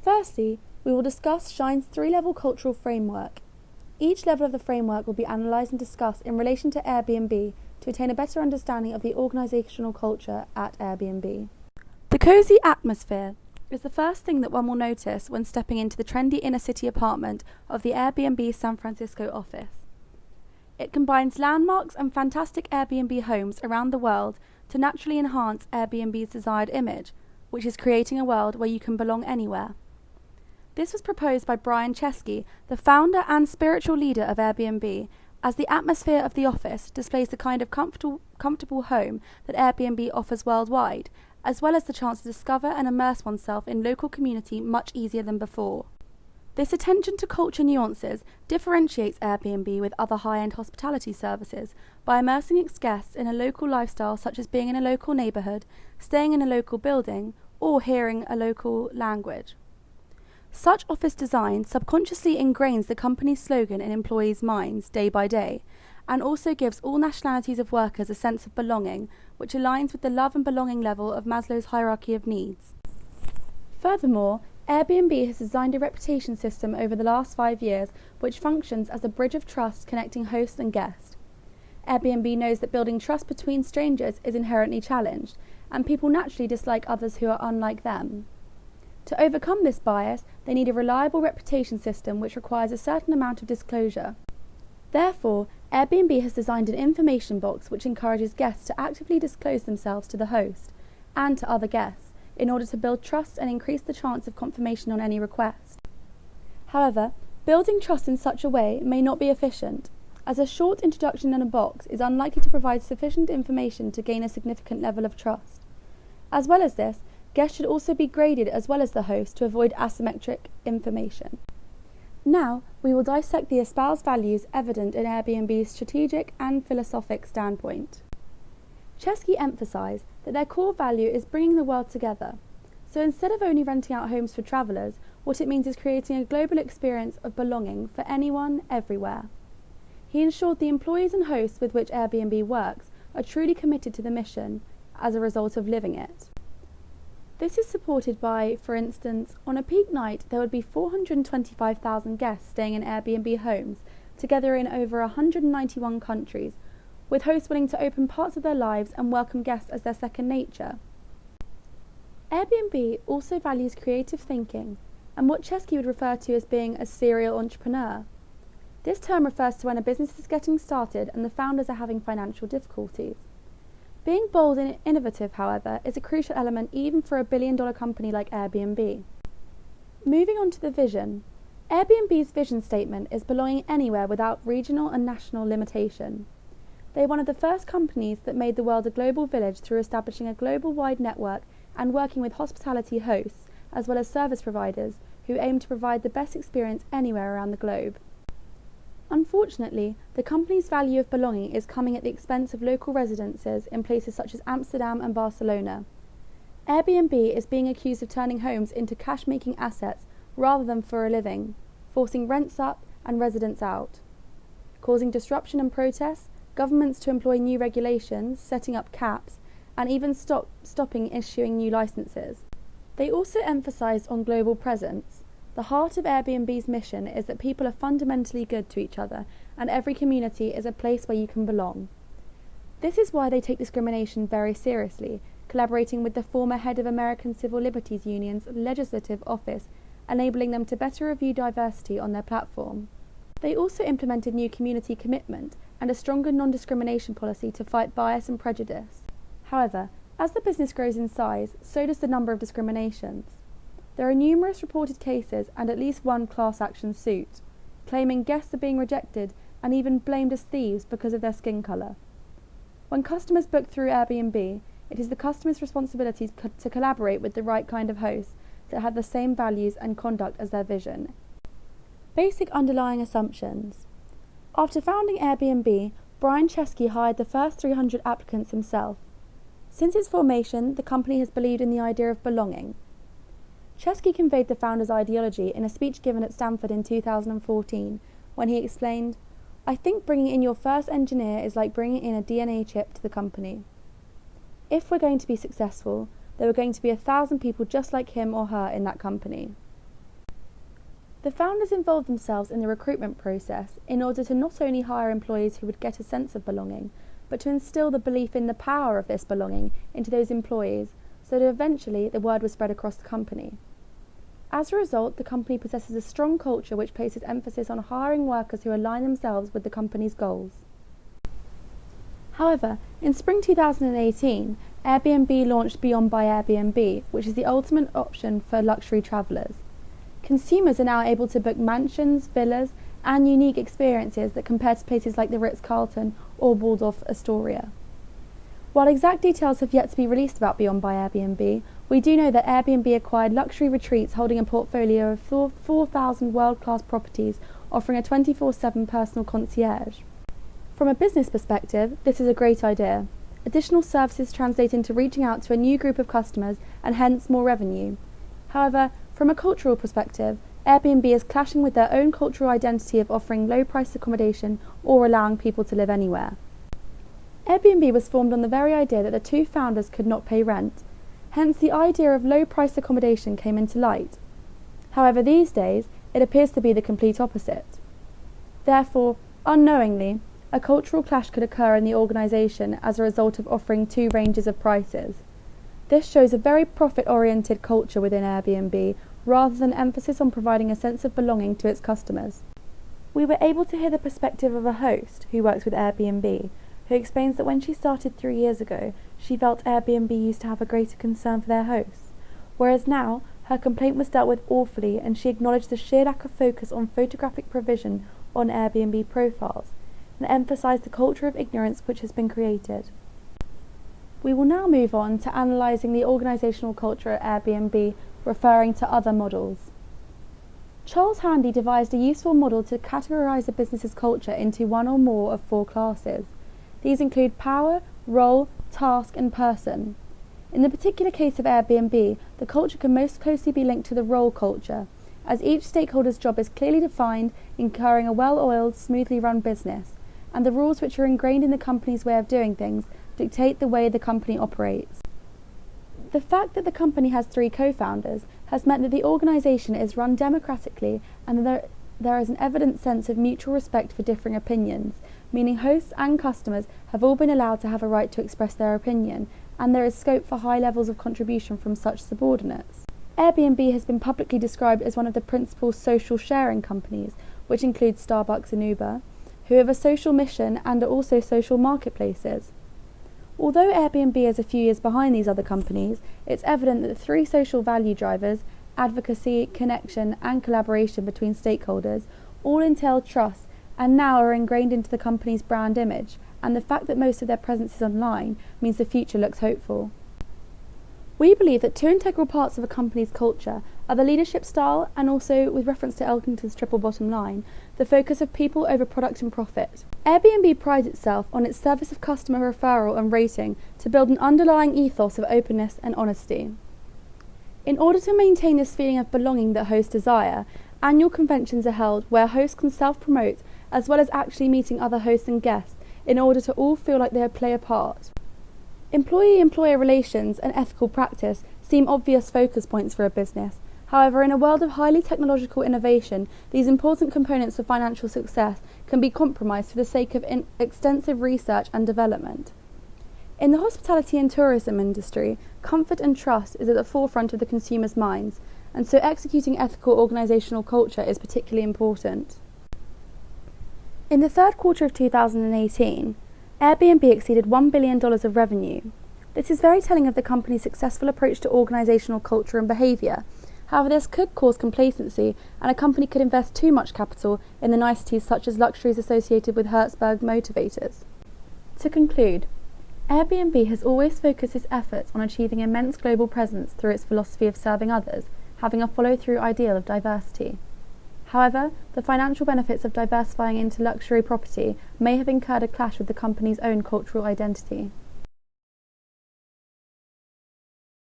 Firstly, we will discuss Shine's 3-level cultural framework. Each level of the framework will be analysed and discussed in relation to Airbnb to attain a better understanding of the organisational culture at Airbnb. The cosy atmosphere is the first thing that one will notice when stepping into the trendy inner-city apartment of the Airbnb San Francisco office. It combines landmarks and fantastic Airbnb homes around the world to naturally enhance Airbnb's desired image, which is creating a world where you can belong anywhere. This was proposed by Brian Chesky, the founder and spiritual leader of Airbnb, as the atmosphere of the office displays the kind of comfortable home that Airbnb offers worldwide, as well as the chance to discover and immerse oneself in local community much easier than before. This attention to culture nuances differentiates Airbnb with other high-end hospitality services by immersing its guests in a local lifestyle, such as being in a local neighbourhood, staying in a local building, or hearing a local language. Such office design subconsciously ingrains the company's slogan in employees' minds day by day, and also gives all nationalities of workers a sense of belonging, which aligns with the love and belonging level of Maslow's hierarchy of needs. Furthermore, Airbnb has designed a reputation system over the last 5 years which functions as a bridge of trust connecting host and guest. Airbnb knows that building trust between strangers is inherently challenged, and people naturally dislike others who are unlike them. To overcome this bias, they need a reliable reputation system which requires a certain amount of disclosure. Therefore, Airbnb has designed an information box which encourages guests to actively disclose themselves to the host and to other guests in order to build trust and increase the chance of confirmation on any request. However, building trust in such a way may not be efficient, as a short introduction in a box is unlikely to provide sufficient information to gain a significant level of trust. As well as this, guests should also be graded as well as the host to avoid asymmetric information. Now, we will dissect the espoused values evident in Airbnb's strategic and philosophic standpoint. Chesky emphasised that their core value is bringing the world together. So instead of only renting out homes for travellers, what it means is creating a global experience of belonging for anyone, everywhere. He ensured the employees and hosts with which Airbnb works are truly committed to the mission as a result of living it. This is supported by, for instance, on a peak night there would be 425,000 guests staying in Airbnb homes, together in over 191 countries, with hosts willing to open parts of their lives and welcome guests as their second nature. Airbnb also values creative thinking and what Chesky would refer to as being a serial entrepreneur. This term refers to when a business is getting started and the founders are having financial difficulties. Being bold and innovative, however, is a crucial element even for a billion-dollar company like Airbnb. Moving on to the vision. Airbnb's vision statement is belonging anywhere without regional and national limitation. They are one of the first companies that made the world a global village through establishing a global-wide network and working with hospitality hosts, as well as service providers, who aim to provide the best experience anywhere around the globe. Unfortunately, the company's value of belonging is coming at the expense of local residences in places such as Amsterdam and Barcelona. Airbnb is being accused of turning homes into cash-making assets rather than for a living, forcing rents up and residents out, causing disruption and protests, governments to employ new regulations, setting up caps, and even stopping issuing new licenses. They also emphasised on global presence. The heart of Airbnb's mission is that people are fundamentally good to each other, and every community is a place where you can belong. This is why they take discrimination very seriously, collaborating with the former head of American Civil Liberties Union's legislative office, enabling them to better review diversity on their platform. They also implemented new community commitment and a stronger non-discrimination policy to fight bias and prejudice. However, as the business grows in size, so does the number of discriminations. There are numerous reported cases and at least one class action suit, claiming guests are being rejected and even blamed as thieves because of their skin colour. When customers book through Airbnb, it is the customer's responsibility to collaborate with the right kind of hosts that have the same values and conduct as their vision. Basic underlying assumptions. After founding Airbnb, Brian Chesky hired the first 300 applicants himself. Since its formation, the company has believed in the idea of belonging. Chesky conveyed the founders' ideology in a speech given at Stanford in 2014, when he explained, "I think bringing in your first engineer is like bringing in a DNA chip to the company. If we're going to be successful, there are going to be 1,000 people just like him or her in that company." The founders involved themselves in the recruitment process in order to not only hire employees who would get a sense of belonging, but to instill the belief in the power of this belonging into those employees, so that eventually the word was spread across the company. As a result, the company possesses a strong culture which places emphasis on hiring workers who align themselves with the company's goals. However, in spring 2018, Airbnb launched Beyond by Airbnb, which is the ultimate option for luxury travellers. Consumers are now able to book mansions, villas, and unique experiences that compare to places like the Ritz-Carlton or Waldorf Astoria. While exact details have yet to be released about Beyond by Airbnb, we do know that Airbnb acquired luxury retreats holding a portfolio of 4,000 world-class properties offering a 24/7 personal concierge. From a business perspective, this is a great idea. Additional services translate into reaching out to a new group of customers and hence more revenue. However, from a cultural perspective, Airbnb is clashing with their own cultural identity of offering low-priced accommodation or allowing people to live anywhere. Airbnb was formed on the very idea that the two founders could not pay rent, hence the idea of low-priced accommodation came into light. However, these days, it appears to be the complete opposite. Therefore, unknowingly, a cultural clash could occur in the organisation as a result of offering two ranges of prices. This shows a very profit-oriented culture within Airbnb, rather than emphasis on providing a sense of belonging to its customers. We were able to hear the perspective of a host who works with Airbnb, who explains that when she started 3 years ago, she felt Airbnb used to have a greater concern for their hosts, whereas now her complaint was dealt with awfully, and she acknowledged the sheer lack of focus on photographic provision on Airbnb profiles, and emphasised the culture of ignorance which has been created. We will now move on to analysing the organisational culture at Airbnb, referring to other models. Charles Handy devised a useful model to categorise a business's culture into one or more of 4 classes. These include power, role, task and person. In the particular case of Airbnb, the culture can most closely be linked to the role culture, as each stakeholder's job is clearly defined, encouraging a well-oiled, smoothly run business, and the rules which are ingrained in the company's way of doing things dictate the way the company operates. The fact that the company has 3 co-founders has meant that the organisation is run democratically and that there is an evident sense of mutual respect for differing opinions, meaning hosts and customers have all been allowed to have a right to express their opinion, and there is scope for high levels of contribution from such subordinates. Airbnb has been publicly described as one of the principal social sharing companies, which includes Starbucks and Uber, who have a social mission and are also social marketplaces. Although Airbnb is a few years behind these other companies, it's evident that the 3 social value drivers, advocacy, connection and collaboration between stakeholders, all entail trust and now are ingrained into the company's brand image, and the fact that most of their presence is online means the future looks hopeful. We believe that 2 integral parts of a company's culture are the leadership style and also, with reference to Elkington's triple bottom line, the focus of people over product and profit. Airbnb prides itself on its service of customer referral and rating to build an underlying ethos of openness and honesty. In order to maintain this feeling of belonging that hosts desire, annual conventions are held where hosts can self-promote as well as actually meeting other hosts and guests in order to all feel like they play a part. Employee-employer relations and ethical practice seem obvious focus points for a business. However, in a world of highly technological innovation, these important components for financial success can be compromised for the sake of extensive research and development. In the hospitality and tourism industry, comfort and trust is at the forefront of the consumer's minds, and so executing ethical organisational culture is particularly important. In the third quarter of 2018, Airbnb exceeded $1 billion of revenue. This is very telling of the company's successful approach to organisational culture and behaviour. However, this could cause complacency, and a company could invest too much capital in the niceties such as luxuries associated with Hertzberg motivators. To conclude, Airbnb has always focused its efforts on achieving immense global presence through its philosophy of serving others, having a follow-through ideal of diversity. However, the financial benefits of diversifying into luxury property may have incurred a clash with the company's own cultural identity.